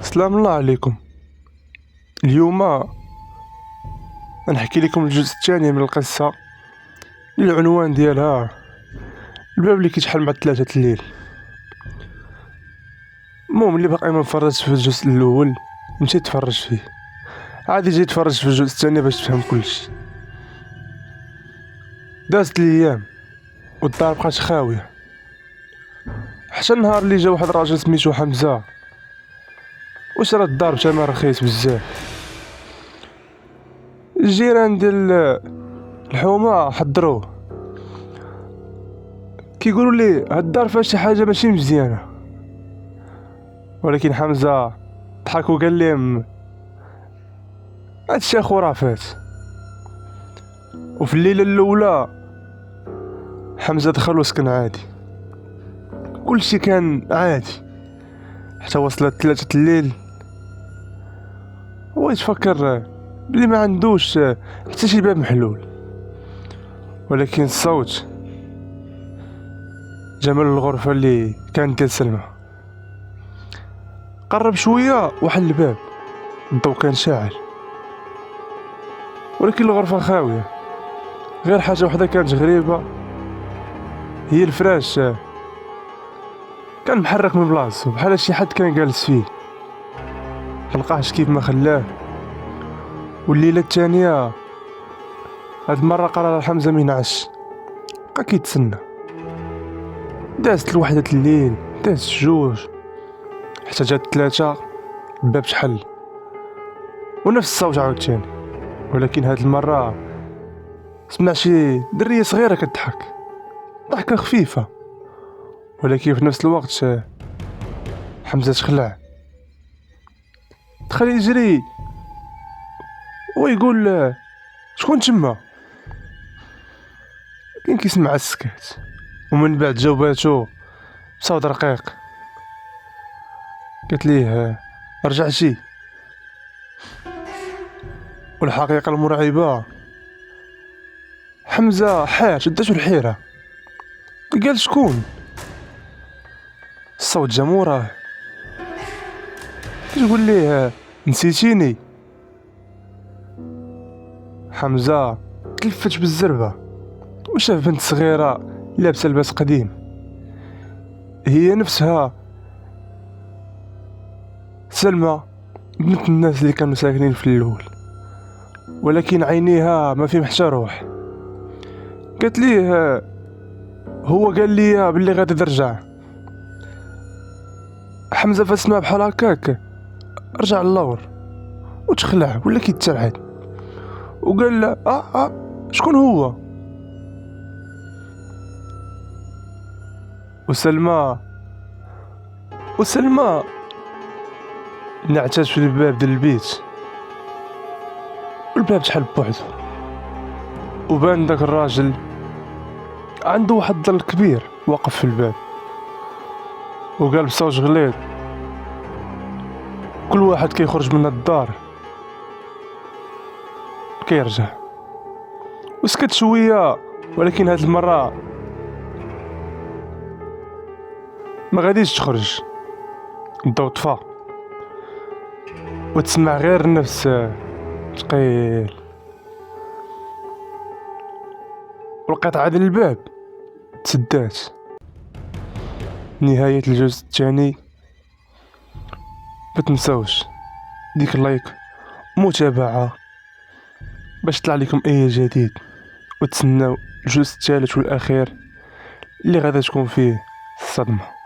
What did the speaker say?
السلام الله عليكم. اليوم نحكي لكم الجزء الثاني من القصة. العنوان ديالها الباب اللي كيتحل مع 3 الليل. المهم اللي باقي ما مفرجش في الجزء الاول مشي تفرج فيه، عادي جي تفرج في الجزء الثاني باش تفهم كلشي. دازت الايام والدار بقات خاويه، حتى النهار اللي جا واحد الراجل سميتو حمزه وشرا الدار بثمن رخيص بزاف. الجيران ديال الحومه حضروه، كيقولوا لي هاد الدار فيها شي حاجه ماشي مزيانه، ولكن حمزه ضحك وقال لهم هادشي خرافات. وفي الليله الاولى حمزه دخل وسكن عادي، كلشي كان عادي حتى وصلت 3 الليل. هو يتفكر بلي ما عندوش حتى شي باب محلول، ولكن الصوت جا من الغرفة اللي كانت ديال سلمى. قرب شوية وحل الباب، الضو كان شاعل ولكن الغرفة خاوية. غير حاجة وحدة كانت غريبة، هي الفراش كان محرك من بلاصتو بحال شي حد كان جالس فيه، ملقاهش كيف ما خلاه. والليلة الثانية هاد المرة قرر حمزة مينعش، بقى كيتسنى. دازت الوحدة الليل، دازت الجوج، حتى جات 3 الباب شحل ونفس الصوت عاوتاني. ولكن هاد المرة سمع شي درية صغيرة كتضحك ضحكة خفيفة، ولكن في نفس الوقت حمزة تخلع، دخل يجري ويقول شكون تما، كاين كيسمع السكات. ومن بعد جاوباتو بصوت رقيق، قالت ليه رجعتي. والحقيقة المرعبة حمزة حار، شداتو الحيرة، قال شكون. الصوت جا موراه كتقول ليه نسيتيني. حمزة تلفت بالزربة وشاف بنت صغيرة لابسة لباس قديم، هي نفسها سلمى بنت الناس اللي كانوا ساكنين في الاول، ولكن عينيها ما فيهم حتى روح. قالت ليه هو قال لي باللي غادي ترجع. حمزة فسمع بحال هكاك رجع اللور وتخلع ولا كيتبعد، وقال له شكون هو. وسلمى نعتات في الباب ديال البيت، والباب شحال بوحدو، وبان داك الراجل عنده واحد الظل كبير واقف في الباب، وقال بصوت غليظ كل واحد كيخرج من الدار كيرجع. وسكت شويه، ولكن هاد المره ما غاديش تخرج. الضو طفى وتسمع غير النفس ثقيل، والقطعة ديال الباب تسدات. نهاية الجزء الثاني. ما تنساوش ديك اللايك متابعة باش يطلع لكم اي جديد، وتسناو الجزء الثالث والاخير اللي غادا تكون فيه الصدمة.